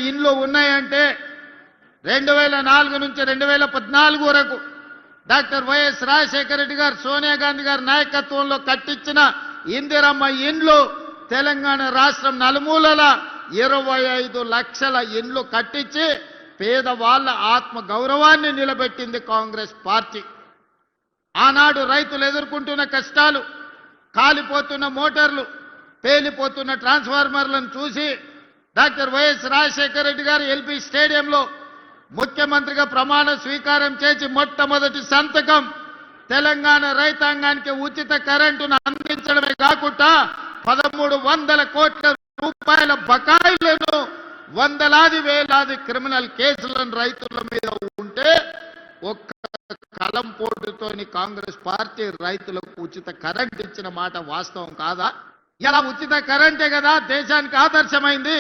ఇండ్లు ఉన్నాయంటే 2004 నుంచి 2014 వరకు డాక్టర్ వైఎస్ రాజశేఖర రెడ్డి గారు సోనియా గాంధీ గారి నాయకత్వంలో కట్టించిన ఇందిరమ్మ ఇండ్లు తెలంగాణ రాష్ట్రం నలుమూలల 25 లక్షల ఇండ్లు కట్టించి పేదవాళ్ల ఆత్మ గౌరవాన్ని నిలబెట్టింది కాంగ్రెస్ పార్టీ. ఆనాడు రైతులు ఎదుర్కొంటున్న కష్టాలు, కాలిపోతున్న మోటార్లు, పేలిపోతున్న ట్రాన్స్ఫార్మర్లను చూసి డాక్టర్ వైఎస్ రాజశేఖర రెడ్డి గారు ఎల్బీ స్టేడియంలో ముఖ్యమంత్రిగా ప్రమాణ స్వీకారం చేసి మొట్టమొదటి సంతకం తెలంగాణ రైతాంగానికి ఉచిత కరెంటును అందించడమే కాకుండా 1300 కోట్ల రూపాయల బకాయిలను, వందలాది వేలాది క్రిమినల్ కేసులను రైతుల మీద ఉంటే ఒక్క కలం పోటుతోని కాంగ్రెస్ పార్టీ రైతులకు ఉచిత కరెంట్ ఇచ్చిన మాట వాస్తవం కాదా? ఇలా ఉచిత కరెంటే కదా దేశానికి ఆదర్శమైంది.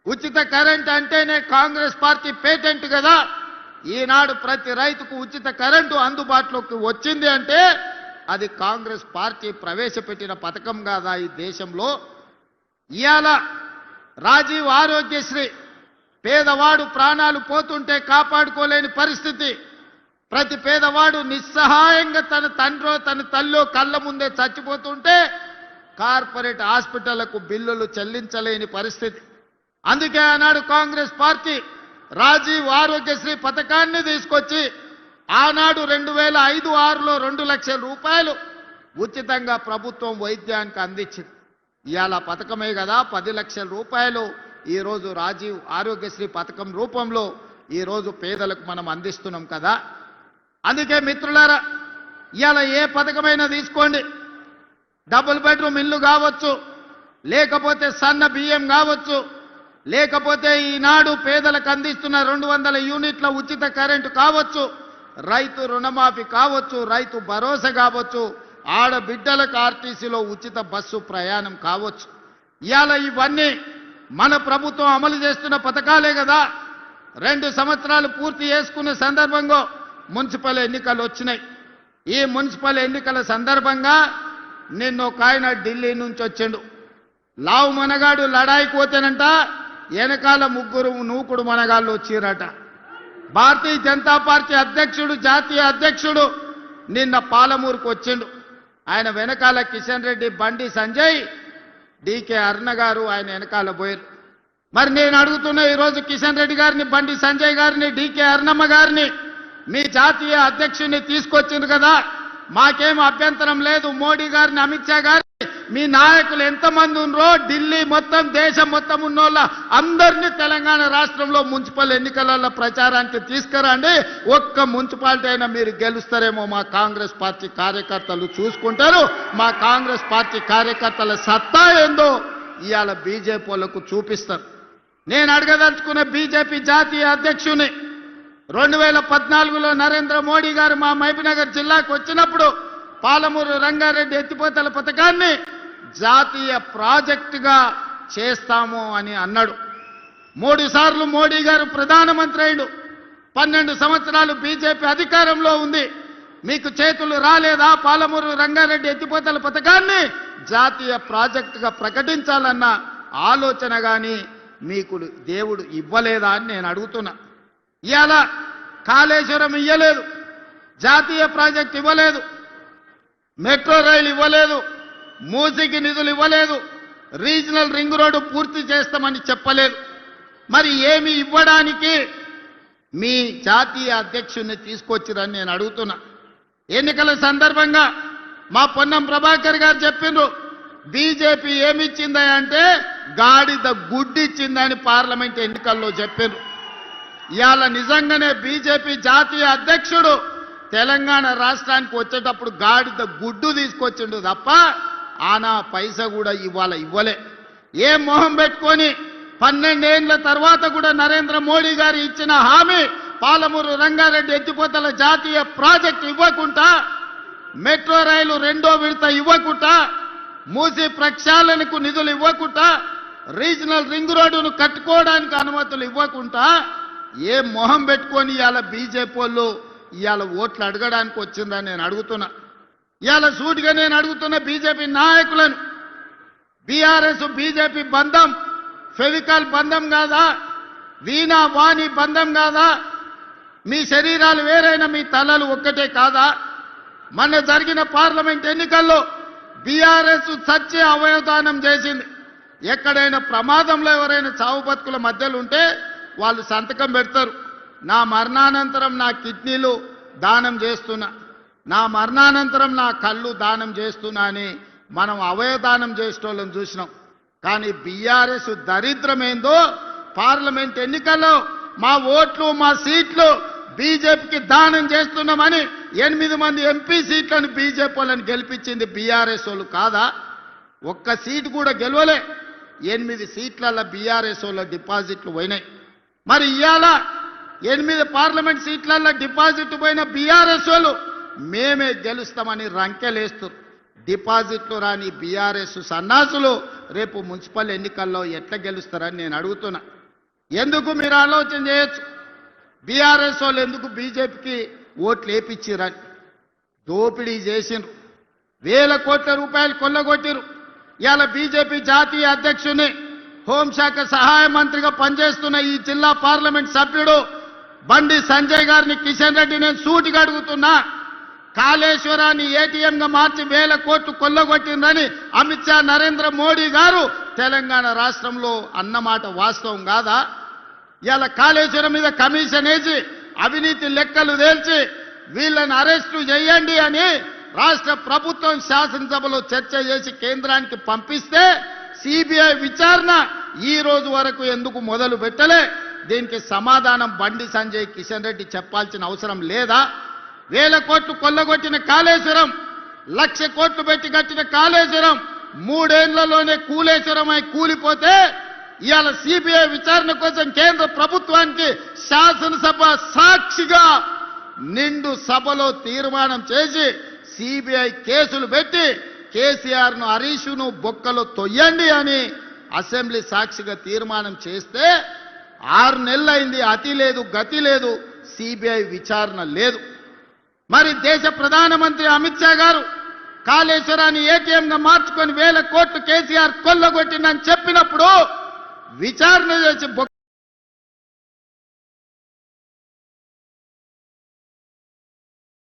ఉచిత కరెంట్ అంటేనే కాంగ్రెస్ పార్టీ పేటెంట్ కదా. ఈనాడు ప్రతి రైతుకు ఉచిత కరెంటు అందుబాటులోకి వచ్చింది అంటే అది కాంగ్రెస్ పార్టీ ప్రవేశపెట్టిన పథకం కాదా ఈ దేశంలో? ఇవాళ రాజీవ్ ఆరోగ్యశ్రీ, పేదవాడు ప్రాణాలు పోతుంటే కాపాడుకోలేని పరిస్థితి, ప్రతి పేదవాడు నిస్సహాయంగా తన తండ్రో తన తల్లో కళ్ళ ముందే చచ్చిపోతుంటే కార్పొరేట్ హాస్పిటళ్లకు బిల్లులు చెల్లించలేని పరిస్థితి. అందుకే ఆనాడు కాంగ్రెస్ పార్టీ రాజీవ్ ఆరోగ్యశ్రీ పథకాన్ని తీసుకొచ్చి ఆనాడు 2005-06లో 2 లక్షల రూపాయలు ఉచితంగా ప్రభుత్వం వైద్యానికి అందించింది. ఇవాళ పథకమే కదా 10 లక్షల రూపాయలు ఈరోజు రాజీవ్ ఆరోగ్యశ్రీ పథకం రూపంలో ఈరోజు పేదలకు మనం అందిస్తున్నాం కదా. అందుకే మిత్రులారా, ఇవాళ ఏ పథకమైనా తీసుకోండి, డబుల్ బెడ్రూమ్ ఇల్లు కావచ్చు, లేకపోతే సన్న బియ్యం కావచ్చు, లేకపోతే ఈనాడు పేదలకు అందిస్తున్న 200 యూనిట్ల ఉచిత కరెంటు కావచ్చు, రైతు రుణమాఫీ కావచ్చు, రైతు భరోసా కావచ్చు, ఆడబిడ్డలకు ఆర్టీసీలో ఉచిత బస్సు ప్రయాణం కావచ్చు. ఇవాళ ఇవన్నీ మన ప్రభుత్వం అమలు చేస్తున్న పథకాలే కదా. 2 సంవత్సరాలు పూర్తి చేసుకునే సందర్భంగా మున్సిపల్ ఎన్నికలు వచ్చినాయి. ఈ మున్సిపల్ ఎన్నికల సందర్భంగా నిన్న ఒక ఆయన ఢిల్లీ నుంచి వచ్చిండు. లావు మనగాడు లడాయికి పోతేనంట వెనకాల 3 నూకుడు మనగాళ్ళు వచ్చిరట. భారతీయ జనతా పార్టీ అధ్యక్షుడు, జాతీయ అధ్యక్షుడు నిన్న పాలమూరుకు వచ్చిండు. ఆయన వెనకాల కిషన్ రెడ్డి, బండి సంజయ్, డీకే అరుణ గారు ఆయన వెనకాల పోయారు. మరి నేను అడుగుతున్నా ఈరోజు కిషన్ రెడ్డి గారిని, బండి సంజయ్ గారిని, డీకే అరుణమ్మ గారిని మీ జాతీయ అధ్యక్షుడిని తీసుకొచ్చింది కదా, మాకేం అభ్యంతరం లేదు. మోడీ గారిని, అమిత్ షా గారిని, మీ నాయకులు ఎంతమంది ఉన్నారో ఢిల్లీ మొత్తం, దేశం మొత్తం ఉన్నోళ్ళ అందరినీ తెలంగాణ రాష్ట్రంలో మున్సిపల్ ఎన్నికలలో ప్రచారానికి తీసుకురండి. ఒక్క మున్సిపాలిటీ అయినా మీరు గెలుస్తారేమో మా కాంగ్రెస్ పార్టీ కార్యకర్తలు చూసుకుంటారు. మా కాంగ్రెస్ పార్టీ కార్యకర్తల సత్తా ఏందో ఇవాళ బీజేపీ వాళ్ళకు చూపిస్తారు. నేను అడగదలుచుకున్న బీజేపీ జాతీయ అధ్యక్షుని 2014లో నరేంద్ర మోడీ గారు మా మహబూబ్నగర్ జిల్లాకు వచ్చినప్పుడు పాలమూరు రంగారెడ్డి ఎత్తిపోతల పథకాన్ని జాతీయ ప్రాజెక్టుగా చేస్తాము అని అన్నాడు. 3 సార్లు మోడీ గారు ప్రధానమంత్రి అయ్యాడు. 12 సంవత్సరాలు బీజేపీ అధికారంలో ఉంది. మీకు చేతులు రాలేదా పాలమూరు రంగారెడ్డి ఎత్తిపోతల పథకాన్ని జాతీయ ప్రాజెక్టుగా ప్రకటించాలన్న ఆలోచన కానీ మీకు దేవుడు ఇవ్వలేదా అని నేను అడుగుతున్నా. ఇవాళ కాళేశ్వరం ఇవ్వలేదు, జాతీయ ప్రాజెక్ట్ ఇవ్వలేదు, మెట్రో రైలు ఇవ్వలేదు, మూసీకి నిధులు ఇవ్వలేదు, రీజనల్ రింగ్ రోడ్డు పూర్తి చేస్తామని చెప్పలేదు. మరి ఏమి ఇవ్వడానికి మీ జాతీయ అధ్యక్షుడిని తీసుకొచ్చిరని నేను అడుగుతున్నా. ఎన్నికల సందర్భంగా మా పొన్నం ప్రభాకర్ గారు చెప్పిండ్రు, బీజేపీ ఏమిచ్చిందా అంటే గాడిద గుడ్డిచ్చిందని పార్లమెంట్ ఎన్నికల్లో చెప్పిండ్రు. ఇవాళ నిజంగానే బీజేపీ జాతీయ అధ్యక్షుడు తెలంగాణ రాష్ట్రానికి వచ్చేటప్పుడు గాడిద గుడ్డు తీసుకొచ్చిండు తప్ప ఆనా పైసా కూడా ఇవాళ ఇవ్వలే. ఏ మొహం పెట్టుకొని 12 ఏళ్ల తర్వాత కూడా నరేంద్ర మోడీ గారు ఇచ్చిన హామీ పాలమూరు రంగారెడ్డి ఎత్తిపోతల జాతీయ ప్రాజెక్టు ఇవ్వకుండా, మెట్రో రైలు 2వ విడత ఇవ్వకుండా, మూసీ ప్రక్షాళనకు నిధులు ఇవ్వకుండా, రీజనల్ రింగ్ రోడ్డును కట్టుకోవడానికి అనుమతులు ఇవ్వకుండా ఏ మొహం పెట్టుకొని ఇవాళ బీజేపీ వాళ్ళు ఇవాళ ఓట్లు అడగడానికి వచ్చిందని నేను అడుగుతున్నా. ఇవాళ సూటిగా నేను అడుగుతున్న బీజేపీ నాయకులను, బీఆర్ఎస్ బీజేపీ బంధం ఫెవికాల్ బంధం కాదా? వీణ వాణి బంధం కాదా? మీ శరీరాలు వేరైన మీ తలలు ఒక్కటే కాదా? మొన్న జరిగిన పార్లమెంట్ ఎన్నికల్లో బీఆర్ఎస్ సత్య అవయవదానం చేసింది. ఎక్కడైనా ప్రమాదంలో ఎవరైనా చావు బతుకుల మధ్యలో ఉంటే వాళ్ళు సంతకం పెడతారు, నా మరణానంతరం నా కిడ్నీలు దానం చేస్తున్నా, నా మరణానంతరం నా కళ్ళు దానం చేస్తున్నా అని మనం అవయవదానం చేసేటోళ్ళని చూసినాం. కానీ బీఆర్ఎస్ దరిద్రమేందో పార్లమెంట్ ఎన్నికల్లో మా ఓట్లు మా సీట్లు బీజేపీకి దానం చేస్తున్నామని 8 మంది ఎంపీ సీట్లను బీజేపీ వాళ్ళని గెలిపించింది బీఆర్ఎస్ వాళ్ళు కాదా? ఒక్క సీటు కూడా గెలవలే. 8 సీట్లలో బీఆర్ఎస్ వాళ్ళ డిపాజిట్లు పోయినాయి. మరి ఇవాళ 8 పార్లమెంట్ సీట్లలో డిపాజిట్ పోయిన బీఆర్ఎస్ వాళ్ళు మేమే గెలుస్తామని రంకెలేస్తారు. డిపాజిట్లు రాని బీఆర్ఎస్ సన్నాసులు రేపు మున్సిపల్ ఎన్నికల్లో ఎట్లా గెలుస్తారని నేను అడుగుతున్నా. ఎందుకు మీరు ఆలోచన చేయొచ్చు, బీఆర్ఎస్ వాళ్ళు ఎందుకు బీజేపీకి ఓట్లు వేపించారని? దోపిడీ చేసిండ్రు, వేల కోట్ల రూపాయలు కొల్లగొట్టిరు. ఇవాళ బీజేపీ జాతీయ అధ్యక్షుని హోంశాఖ సహాయ మంత్రిగా పనిచేస్తున్న ఈ జిల్లా పార్లమెంట్ సభ్యుడు బండి సంజయ్ గారిని కిషన్ రెడ్డి నేను సూటిగా అడుగుతున్నా. కాళేశ్వరాన్ని ఏటీఎంగా మార్చి వేల కోట్లు కొల్లగొట్టిందని అమిత్ షా నరేంద్ర మోడీ గారు తెలంగాణ రాష్ట్రంలో అన్నమాట వాస్తవం కాదా? ఇవాళ కాళేశ్వరం మీద కమిషన్ వేసి అవినీతి లెక్కలు తేల్చి వీళ్ళని అరెస్టు చేయండి అని రాష్ట్ర ప్రభుత్వం శాసనసభలో చర్చ చేసి కేంద్రానికి పంపిస్తే సిబిఐ విచారణ ఈ రోజు వరకు ఎందుకు మొదలు పెట్టలే? దీనికి సమాధానం బండి సంజయ్ కిషన్ రెడ్డి చెప్పాల్సిన అవసరం లేదా? వేల కోట్లు కొల్లగొట్టిన కాళేశ్వరం, 1,00,000 కోట్లు పెట్టి కట్టిన కాళేశ్వరం 3 ఏళ్లలోనే కూలేశ్వరమై కూలిపోతే ఇవాళ సిబిఐ విచారణ కోసం కేంద్ర ప్రభుత్వానికి శాసనసభ సాక్షిగా నిండు సభలో తీర్మానం చేసి సిబిఐ కేసులు పెట్టి కేసీఆర్ను హరీష్ను బొక్కలో తొయ్యండి అని అసెంబ్లీ సాక్షిగా తీర్మానం చేస్తే 6 నెలలైంది, అతి లేదు గతి లేదు, సిబిఐ విచారణ లేదు. మరి దేశ ప్రధానమంత్రి అమిత్ షా గారు కాళేశ్వరాన్ని ఏటీఎంగా మార్చుకొని వేల కోట్లు కేసీఆర్ కొల్లగొట్టిందని చెప్పినప్పుడు విచారణ చేసి